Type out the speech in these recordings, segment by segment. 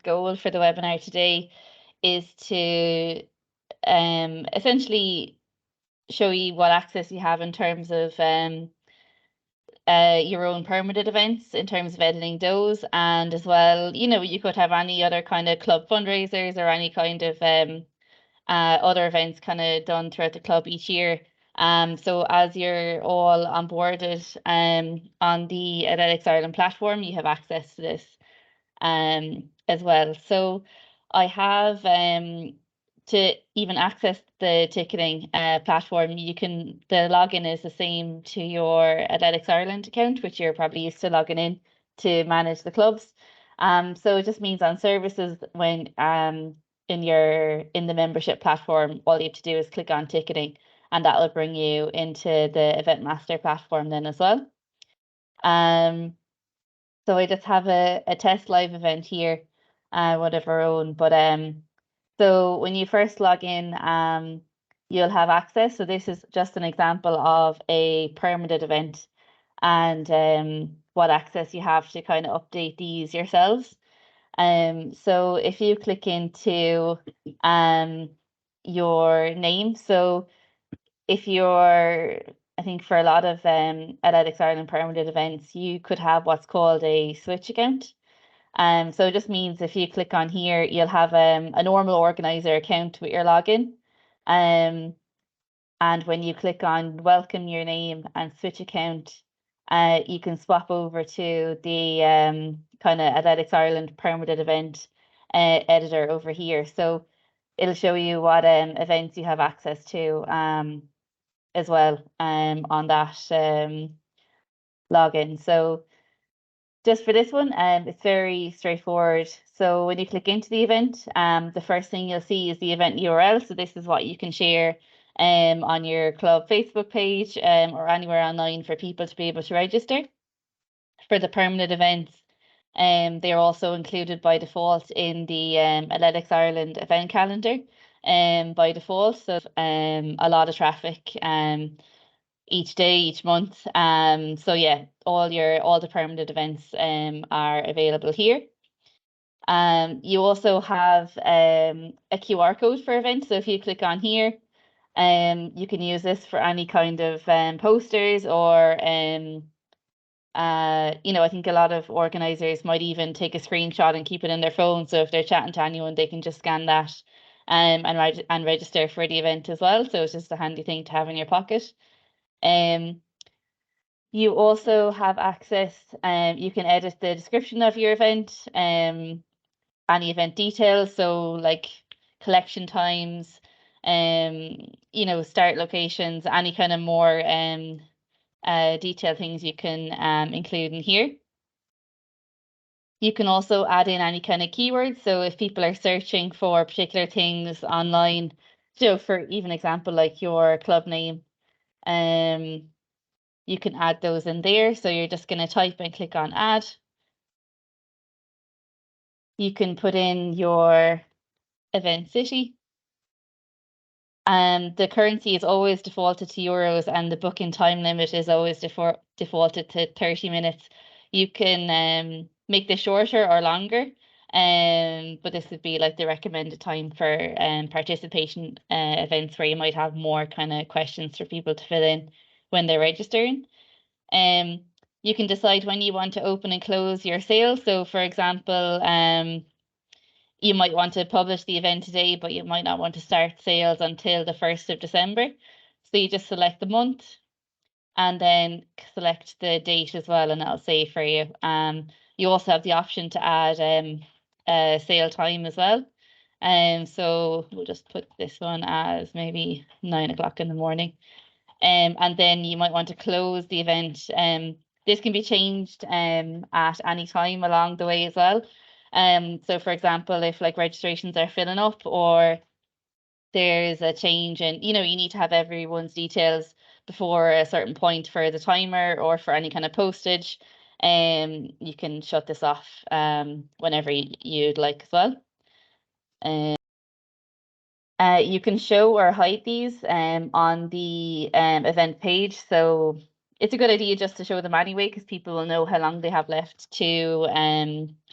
goal for the webinar today is to essentially show you what access you have in terms of your own permitted events, in terms of editing those, and as well, you could have any other kind of club fundraisers or any kind of other events kind of done throughout the club each year. So as you're all onboarded on the Athletics Ireland platform, you have access to this as well. So I have to even access the ticketing platform, the login is the same to your Athletics Ireland account, which you're probably used to logging in to manage the clubs. So it just means on services when in the membership platform, all you have to do is click on ticketing, and that will bring you into the Event Master platform then as well. So I just have a test live event here, one of our own. But so when you first log in, you'll have access. So this is just an example of a permitted event, and what access you have to kind of update these yourselves. So if you click into your name, so if you're, I think for a lot of Athletics Ireland permitted events, you could have what's called a switch account. So it just means if you click on here, you'll have a normal organizer account with your login. And when you click on welcome your name and switch account, you can swap over to the kind of Athletics Ireland permitted event editor over here. So it'll show you what events you have access to as well on that login. So just for this one, it's very straightforward. So when you click into the event, the first thing you'll see is the event URL. So this is what you can share on your club Facebook page or anywhere online for people to be able to register. For the permanent events, they are also included by default in the Athletics Ireland event calendar by default. So a lot of traffic each day, each month. So yeah, all the permanent events are available here. You also have a QR code for events. So if you click on here, you can use this for any kind of posters or I think a lot of organizers might even take a screenshot and keep it in their phone. So if they're chatting to anyone, they can just scan that and register for the event as well. So it's just a handy thing to have in your pocket. You also have access, you can edit the description of your event, any event details, so like collection times, start locations, any kind of more detailed things you can include in here. You can also add in any kind of keywords. So if people are searching for particular things online, for even example, like your club name, you can add those in there. So you're just going to type and click on add. You can put in your event city. And the currency is always defaulted to euros, and the booking time limit is always defaulted to 30 minutes. You can make this shorter or longer, but this would be like the recommended time for participation events where you might have more kind of questions for people to fill in when they're registering. You can decide when you want to open and close your sale. So for example, you might want to publish the event today, but you might not want to start sales until the 1st of December. So you just select the month and then select the date as well, and that'll save for you. You also have the option to add sale time as well. So we'll just put this one as maybe 9 o'clock in the morning. And then you might want to close the event. This can be changed at any time along the way as well. So for example, if like registrations are filling up or there's a change and you need to have everyone's details before a certain point for the timer or for any kind of postage, you can shut this off whenever you'd like as well. You can show or hide these on the event page. So it's a good idea just to show them anyway, because people will know how long they have left to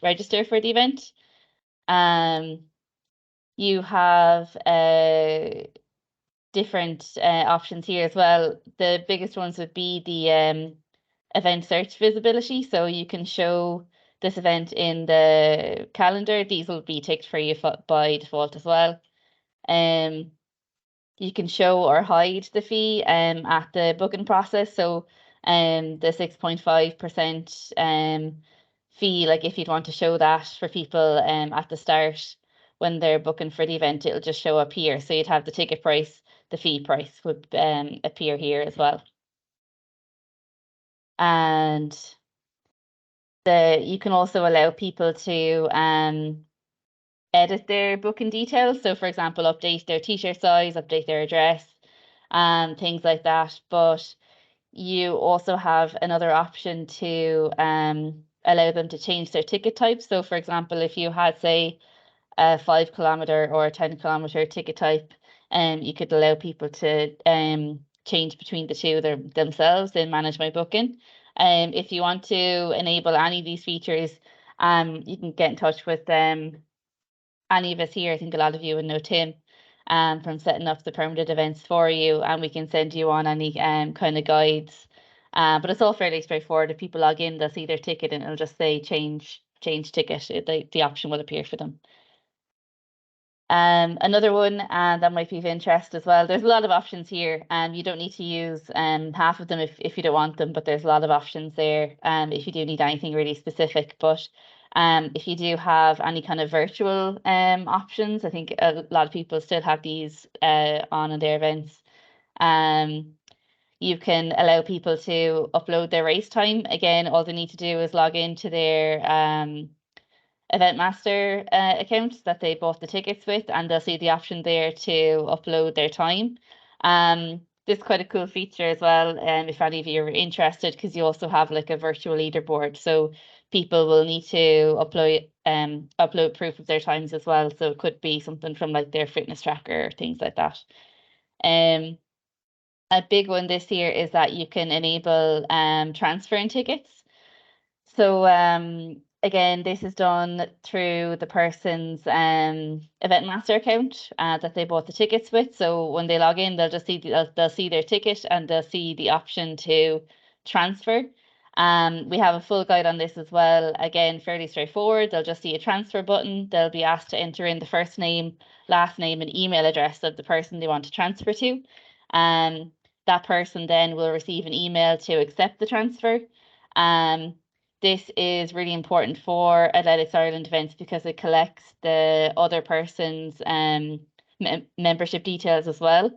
register for the event. You have different options here as well. The biggest ones would be the event search visibility. So you can show this event in the calendar. These will be ticked for you by default as well. You can show or hide the fee at the booking process. So the 6.5% fee, like if you'd want to show that for people at the start when they're booking for the event, it'll just show up here. So you'd have the ticket price, the fee price would appear here as well. And you can also allow people to edit their booking details. So for example, update their t-shirt size, update their address, things like that. But you also have another option to allow them to change their ticket type. So for example, if you had, say, a 5 kilometer or a 10 kilometer ticket type, you could allow people to change between the two themselves in Manage My Booking. If you want to enable any of these features, you can get in touch with any of us here. I think a lot of you would know Tim from setting up the permanent events for you, and we can send you on any kind of guides. But it's all fairly straightforward. If people log in, they'll see their ticket and it'll just say change ticket. The option will appear for them. Another one that might be of interest as well. There's a lot of options here, and you don't need to use half of them if you don't want them, but there's a lot of options there if you do need anything really specific. But if you do have any kind of virtual options, I think a lot of people still have these on in their events. You can allow people to upload their race time. Again, all they need to do is log into their event master account that they bought the tickets with, and they'll see the option there to upload their time. This is quite a cool feature as well, if any of you are interested, because you also have like a virtual leaderboard. So people will need to upload proof of their times as well. So it could be something from like their fitness tracker or things like that. A big one this year is that you can enable transferring tickets. So again, this is done through the person's event master account that they bought the tickets with. So when they log in, they'll just see they'll see their ticket and they'll see the option to transfer. We have a full guide on this as well. Again, fairly straightforward. They'll just see a transfer button. They'll be asked to enter in the first name, last name, and email address of the person they want to transfer to. That person then will receive an email to accept the transfer. This is really important for Athletics Ireland events because it collects the other person's membership details as well.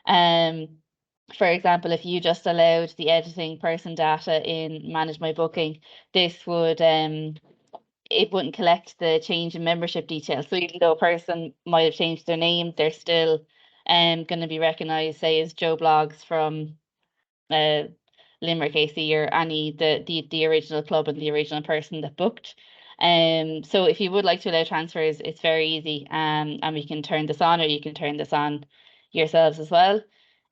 For example, if you just allowed the editing person data in Manage My Booking, this would it wouldn't collect the change in membership details. So even though a person might have changed their name, they're still going to be recognized, say, as Joe Blogs from Limerick AC or any the original club and the original person that booked. So if you would like to allow transfers, it's very easy. And we can turn this on, or you can turn this on yourselves as well.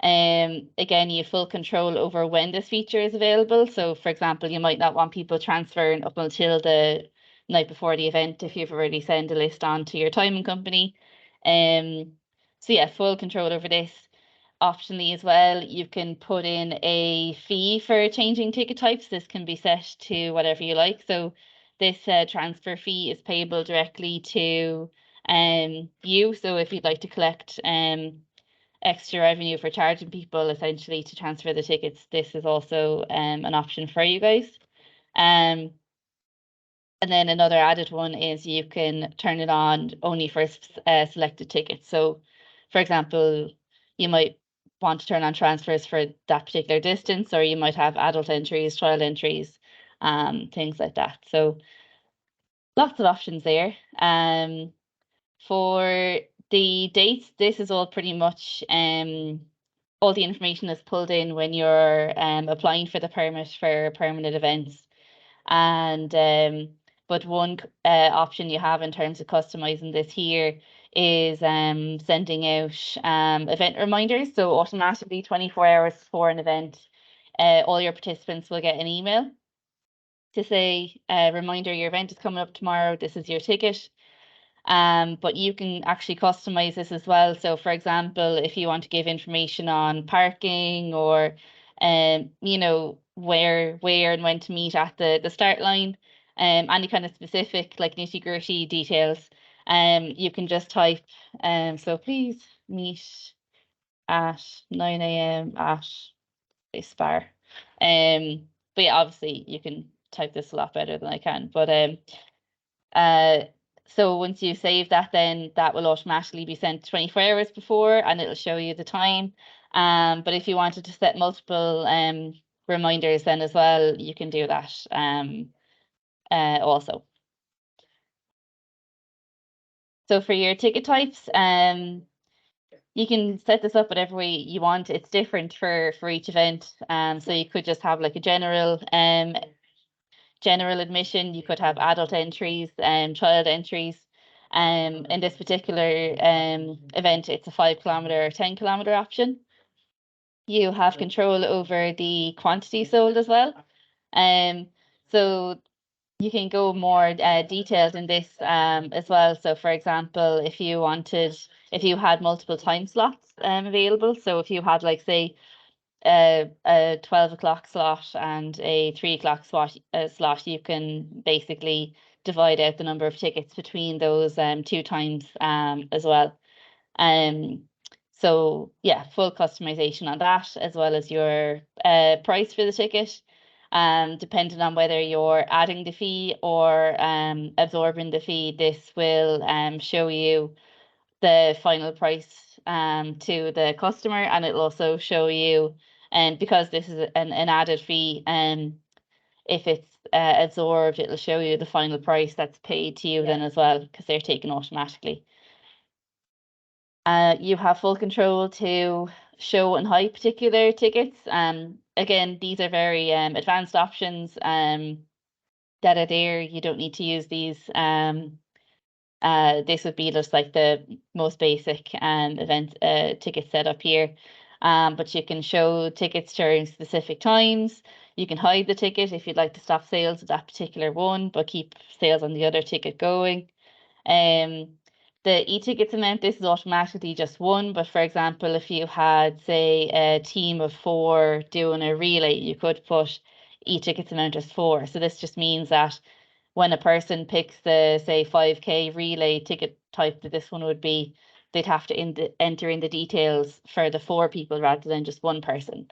Again, you have full control over when this feature is available. So for example, you might not want people transferring up until the night before the event if you've already sent a list on to your timing company. So yeah, full control over this. Optionally as well, you can put in a fee for changing ticket types. This can be set to whatever you like. So this transfer fee is payable directly to you. So if you'd like to collect extra revenue for charging people essentially to transfer the tickets, this is also an option for you guys. And then another added one is you can turn it on only for selected tickets. So for example, you might want to turn on transfers for that particular distance, or you might have adult entries, child entries, things like that. So lots of options there. For the dates, this is all pretty much all the information is pulled in when you're applying for the permit for permanent events. And but one option you have in terms of customizing this here is sending out event reminders. So automatically 24 hours before an event, all your participants will get an email to say, reminder, your event is coming up tomorrow. This is your ticket. But you can actually customize this as well. So for example, if you want to give information on parking or you know, where and when to meet at the start line, any kind of specific like nitty-gritty details, you can just type so please meet at 9 a.m. at this bar. But yeah, obviously you can type this a lot better than I can. But uh, so once you save that, then that will automatically be sent 24 hours before, and it'll show you the time. But if you wanted to set multiple reminders then as well, you can do that also. So for your ticket types, you can set this up whatever way you want. It's different for each event. So you could just have like a general admission. You could have adult entries and child entries. In this particular event, it's a 5 kilometer or 10 kilometer option. You have control over the quantity sold as well. So you can go more detailed in this as well. So for example, if you had multiple time slots available, so if you had like say a 12 o'clock slot and a 3 o'clock slot, you can basically divide out the number of tickets between those two times as well. So yeah, full customization on that, as well as your price for the ticket. Depending on whether you're adding the fee or absorbing the fee, this will show you the final price to the customer, and it'll also show you, and because this is an added fee, if it's absorbed, it'll show you the final price that's paid to you then as well, because they're taken automatically. You have full control to show and hide particular tickets. Again, these are very advanced options that are there. You don't need to use these. This would be just like the most basic event ticket setup here. But you can show tickets during specific times. You can hide the ticket if you'd like to stop sales of that particular one, but keep sales on the other ticket going. Um, the e-tickets amount, this is automatically just one, but for example, if you had, say, a team of 4 doing a relay, you could put e-tickets amount as 4. So this just means that when a person picks the, say, 5K relay ticket type that this one would be, they'd have to enter in the details for the 4 people rather than just one person.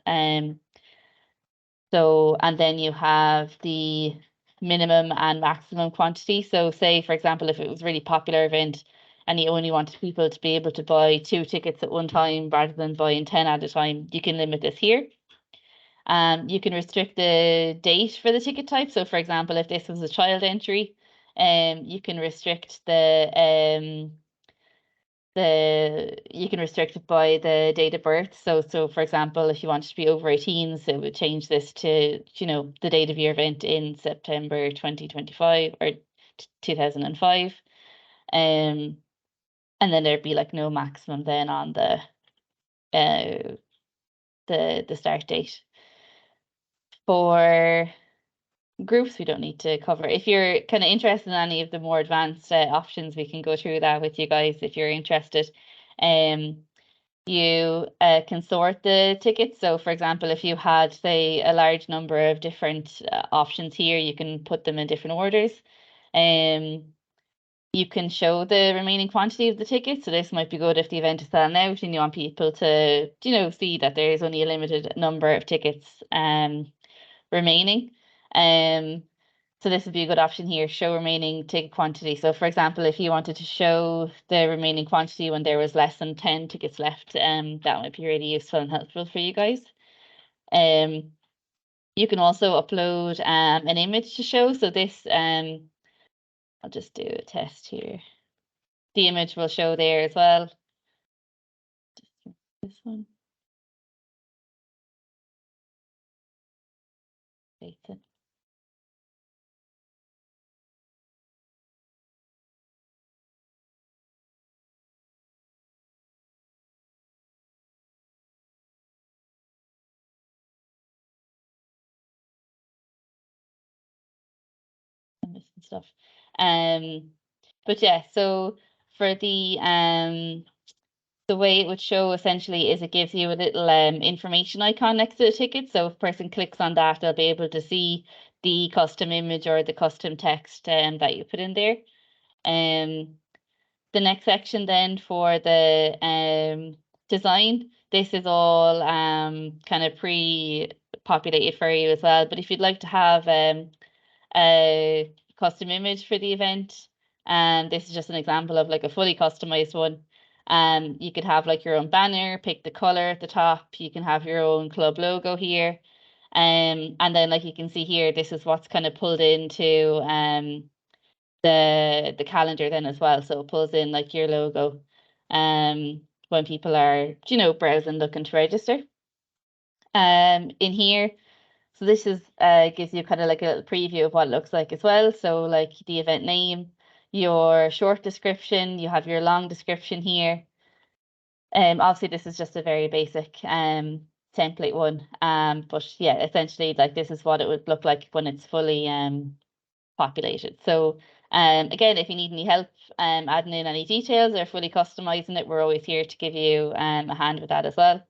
So, and then you have the minimum and maximum quantity. So say, for example, if it was a really popular event and you only wanted people to be able to buy 2 tickets at one time rather than buying 10 at a time, you can limit this here. You can restrict the date for the ticket type. So for example, if this was a child entry, you can restrict you can restrict it by the date of birth. So for example, if you wanted to be over 18, so it would change this to, you know, the date of your event in September 2025 or 2005. And then there'd be like no maximum then on uh the start date. For groups, we don't need to cover. If you're kind of interested in any of the more advanced options, we can go through that with you guys if you're interested. You can sort the tickets. So for example, if you had, say, a large number of different options here, you can put them in different orders. You can show the remaining quantity of the tickets. So this might be good if the event is selling out and you want people to, you know, see that there is only a limited number of tickets remaining. So this would be a good option here, show remaining ticket quantity. So for example, if you wanted to show the remaining quantity when there was less than 10 tickets left, that might be really useful and helpful for you guys. You can also upload an image to show. So this, I'll just do a test here. The image will show there as well. This one. I'm missing stuff. But yeah, so for the way it would show essentially is it gives you a little information icon next to the ticket. So if a person clicks on that, they'll be able to see the custom image or the custom text that you put in there. The next section then for the design, this is all kind of pre-populated for you as well. But if you'd like to have a custom image for the event, and this is just an example of like a fully customized one. You could have like your own banner, pick the color at the top. You can have your own club logo here. And then like you can see here, this is what's kind of pulled into the calendar then as well. So it pulls in like your logo when people are, you know, browsing looking to register. In here, so this is gives you kind of like a little preview of what it looks like as well. So like the event name, your short description, you have your long description here. Obviously this is just a very basic template one. But yeah, essentially like this is what it would look like when it's fully populated. So again, if you need any help adding in any details or fully customizing it, we're always here to give you a hand with that as well.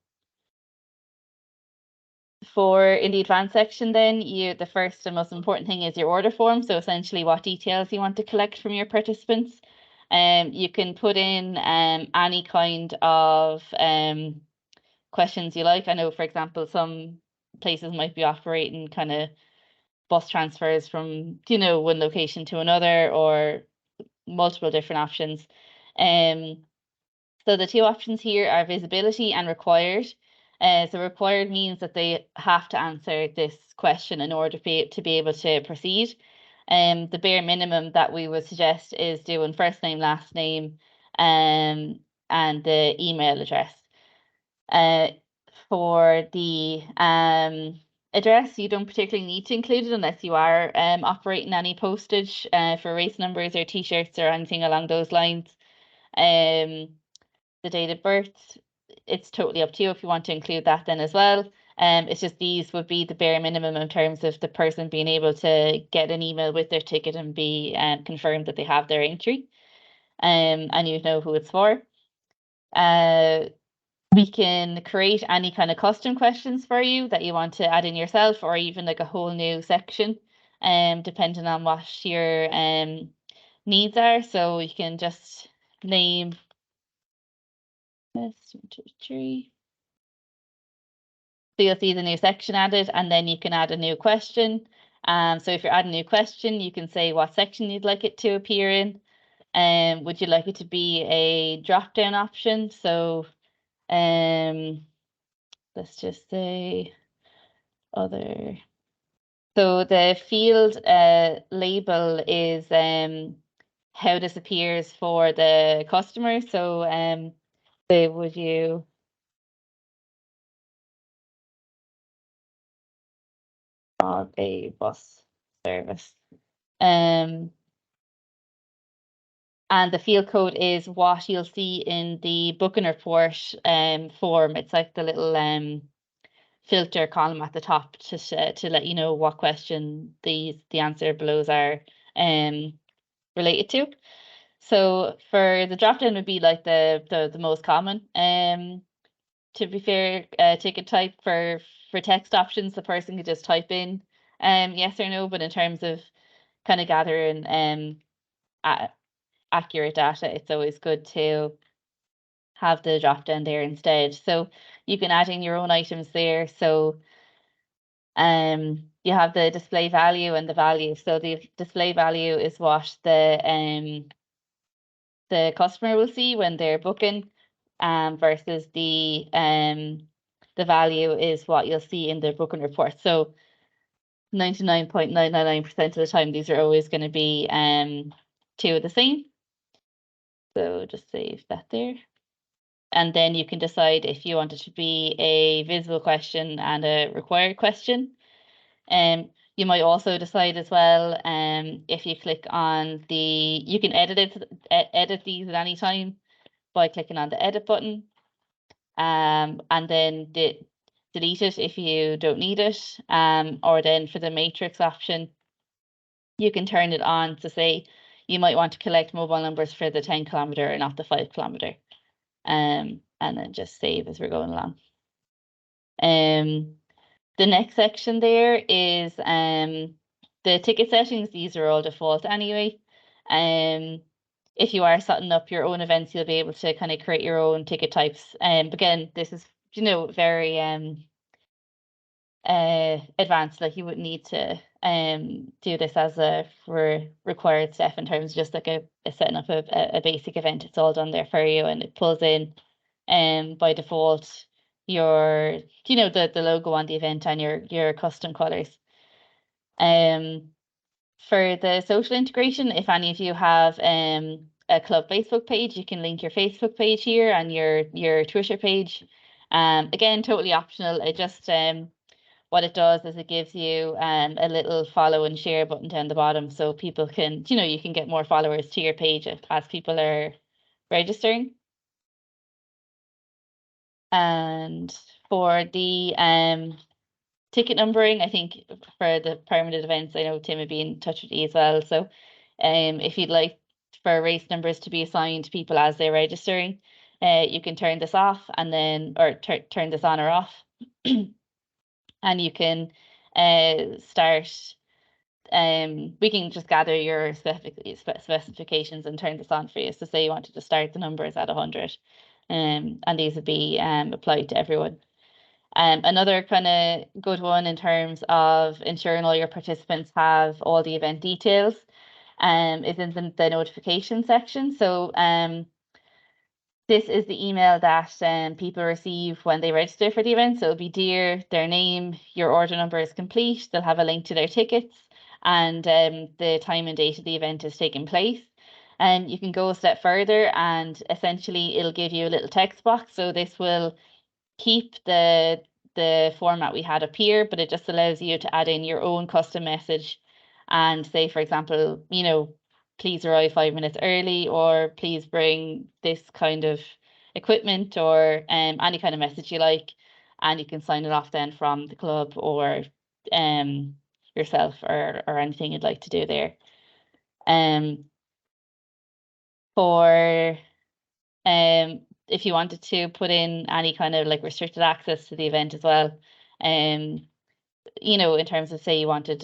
For in the advanced section, then the first and most important thing is your order form. So essentially, what details you want to collect from your participants. You can put in any kind of questions you like. I know, for example, some places might be operating kind of bus transfers from, you know, one location to another or multiple different options. So the two options here are visibility and required. So required means that they have to answer this question in order to be able to proceed. The bare minimum that we would suggest is doing first name, last name, and the email address. For the address, you don't particularly need to include it unless you are operating any postage for race numbers or t-shirts or anything along those lines. The date of birth, it's totally up to you if you want to include that then as well. It's just these would be the bare minimum in terms of the person being able to get an email with their ticket and be confirmed that they have their entry. And you know who it's for. We can create any kind of custom questions for you that you want to add in yourself, or even like a whole new section, depending on what your needs are. So you can just name this 1, 2, 3. So you'll see the new section added, and then you can add a new question. So if you're adding a new question, you can say what section you'd like it to appear in. Would you like it to be a drop-down option? So let's just say other. So the field label is how this appears for the customer. So say, would you of a bus service? And the field code is what you'll see in the booking report form. It's like the little filter column at the top to let you know what question the answer below are related to. So for the drop down would be like the most common. To be fair, ticket type for text options, the person could just type in yes or no, but in terms of kind of gathering accurate data, it's always good to have the drop down there instead. So you can add in your own items there. So you have the display value and the value. So the display value is what the customer will see when they're booking, versus the value is what you'll see in the booking report. So 99.999% of the time, these are always going to be two of the same. So just save that there. And then you can decide if you want it to be a visible question and a required question. You might also decide as well, if you click on you can edit these at any time by clicking on the edit button, and then delete it if you don't need it. Or then for the matrix option, you can turn it on to say you might want to collect mobile numbers for the 10-kilometer and not the 5-kilometer. And then just save as we're going along. The next section there is the ticket settings. These are all default anyway. If you are setting up your own events, you'll be able to kind of create your own ticket types. Again, this is, very advanced. Like, you wouldn't need to do this as a required step in terms of just like a setting up a basic event. It's all done there for you, and it pulls in by default your the logo on the event and your custom colors. For the social integration, if any of you have a club Facebook page, you can link your Facebook page here and your Twitter page. Again, totally optional. It just what it does is it gives you a little follow and share button down the bottom, so people can, you can get more followers to your page as people are registering. And for the ticket numbering, I think for the permanent events, I know Tim would be in touch with you as well. So if you'd like for race numbers to be assigned to people as they're registering, you can turn this off and then, or turn this on or off. And you can start, we can just gather your specifications and turn this on for you. So say you wanted to start the numbers at 100, and these would be applied to everyone. Another kind of good one in terms of ensuring all your participants have all the event details is in the notification section. So this is the email that people receive when they register for the event. So it'll be dear, their name, your order number is complete. They'll have a link to their tickets, and the time and date of the event is taking place. And you can go a step further, and essentially it'll give you a little text box. So this will keep the format we had up here, but it just allows you to add in your own custom message and say, for example, please arrive 5 minutes early, or please bring this kind of equipment, or any kind of message you like, and you can sign it off then from the club or yourself, or anything you'd like to do there. For if you wanted to put in any kind of like restricted access to the event as well, in terms of, say you wanted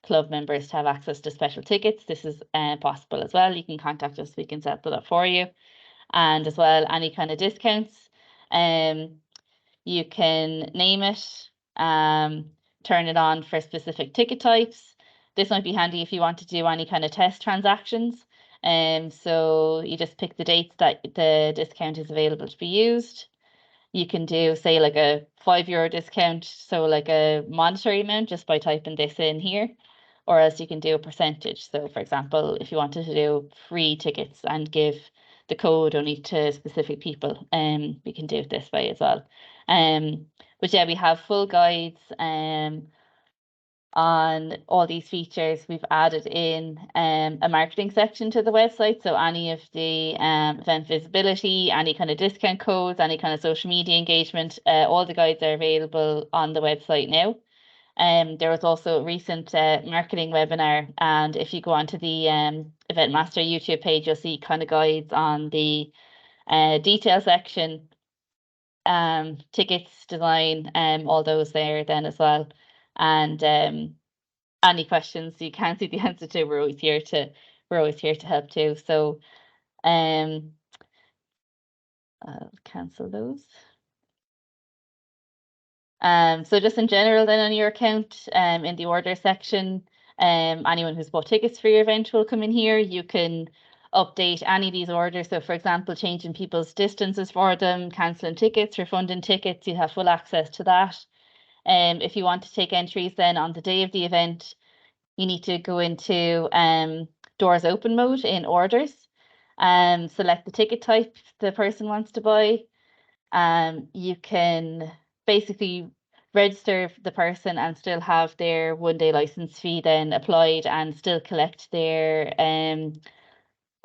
club members to have access to special tickets, this is possible as well. You can contact us, we can set that up for you. And as well, any kind of discounts, you can name it, turn it on for specific ticket types. This might be handy if you want to do any kind of test transactions. So you just pick the dates that the discount is available to be used. You can do, say, like a €5 discount, so like a monetary amount, just by typing this in here, or else you can do a percentage. So for example, if you wanted to do free tickets and give the code only to specific people, we can do it this way as well. But yeah, we have full guides on all these features. We've added in a marketing section to the website, so any of the event visibility, any kind of discount codes, any kind of social media engagement, all the guides are available on the website now. There was also a recent marketing webinar, and if you go onto the Event Master YouTube page, you'll see kind of guides on the detail section, tickets, design, all those there then as well. And any questions you can't see the answer to, we're always here to help too. So I'll cancel those. So just in general then on your account, in the order section, anyone who's bought tickets for your event will come in here. You can update any of these orders. So for example, changing people's distances for them, cancelling tickets, refunding tickets, you have full access to that. If you want to take entries then on the day of the event, you need to go into doors open mode in orders, select the ticket type the person wants to buy. You can basically register the person and still have their 1-day license fee then applied, and still collect their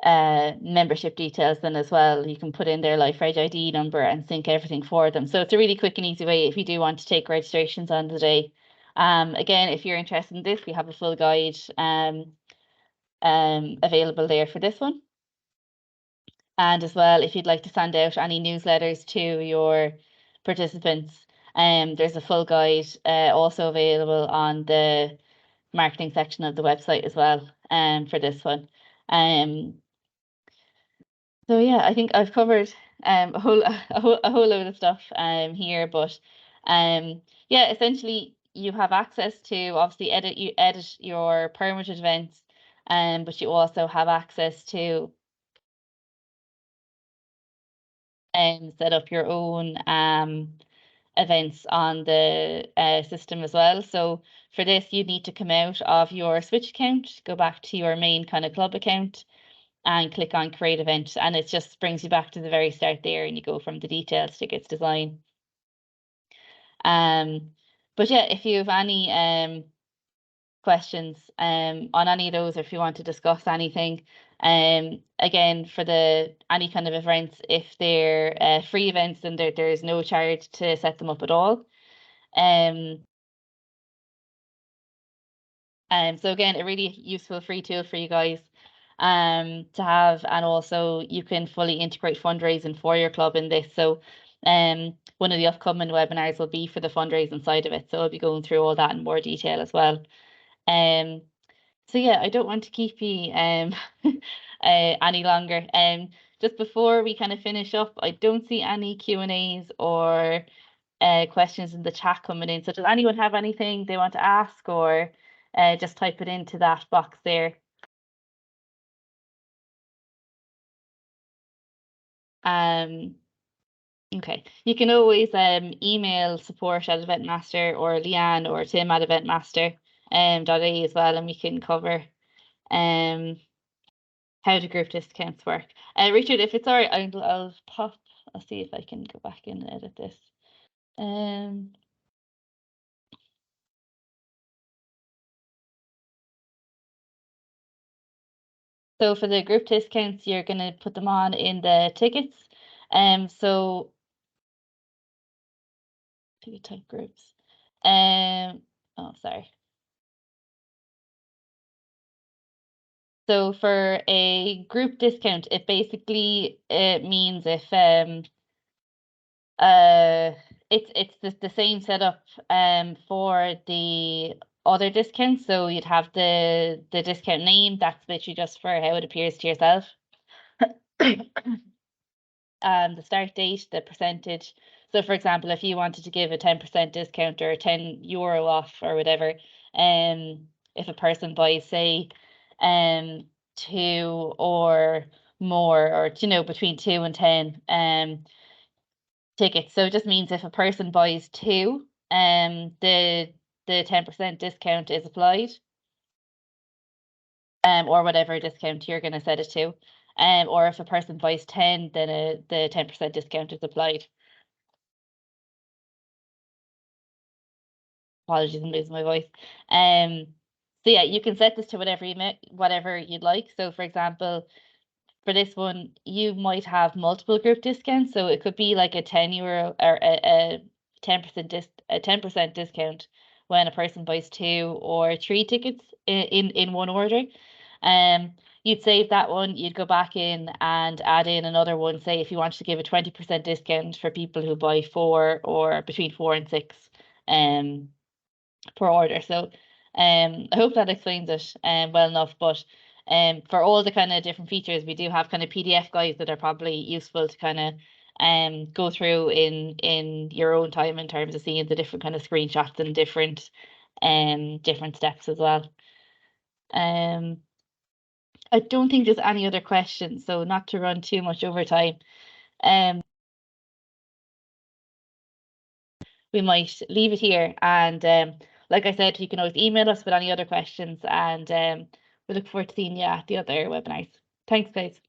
membership details then as well. You can put in their LifeReg ID number and sync everything for them. So it's a really quick and easy way if you do want to take registrations on the day. Again, if you're interested in this, we have a full guide available there for this one. And as well, if you'd like to send out any newsletters to your participants, there's a full guide also available on the marketing section of the website as well for this one. So yeah, I think I've covered a whole load of stuff here, but yeah, essentially you have access to obviously edit your permitted events, but you also have access to set up your own events on the system as well. So for this, you need to come out of your Switch account, go back to your main kind of club account, and click on create event, and it just brings you back to the very start there, and you go from the details, tickets, design. But yeah, if you have any questions on any of those, or if you want to discuss anything, again, for any kind of events, if they're free events, then there's no charge to set them up at all. So again, a really useful free tool for you guys to have, and also you can fully integrate fundraising for your club in this. So one of the upcoming webinars will be for the fundraising side of it. So I'll be going through all that in more detail as well. So yeah, I don't want to keep you any longer. Just before we kind of finish up, I don't see any Q&As or questions in the chat coming in. So does anyone have anything they want to ask, or just type it into that box there? Okay, you can always email support@eventmaster, or Leanne or Tim at eventmaster .ie as well, and we can cover how the group discounts work. Richard, if it's all right, I'll see if I can go back and edit this. So for the group discounts, you're going to put them on in the tickets. So ticket type groups. Oh, sorry. So for a group discount, it basically means if it's the same setup for the other discounts. So you'd have the discount name, that's literally just for how it appears to yourself. The start date, the percentage. So for example, if you wanted to give a 10% discount or €10 off or whatever, if a person buys, say, 2 or more, or between 2 and 10 tickets. So it just means if a person buys 2, the 10% discount is applied, or whatever discount you're going to set it to. Or if a person buys 10, then the 10% discount is applied. Apologies, I'm losing my voice. So yeah, you can set this to whatever you'd like. So for example, for this one, you might have multiple group discounts. So it could be like a €10 or a 10% discount when a person buys 2 or 3 tickets in one order. You'd save that one, you'd go back in and add in another one, say if you wanted to give a 20% discount for people who buy 4, or between 4 and 6 per order. So I hope that explains it well enough. But for all the kind of different features, we do have kind of PDF guides that are probably useful to kind of go through in your own time, in terms of seeing the different kind of screenshots and different steps as well. I don't think there's any other questions, so not to run too much over time. We might leave it here, and like I said, you can always email us with any other questions, and we look forward to seeing you at the other webinars. Thanks, guys.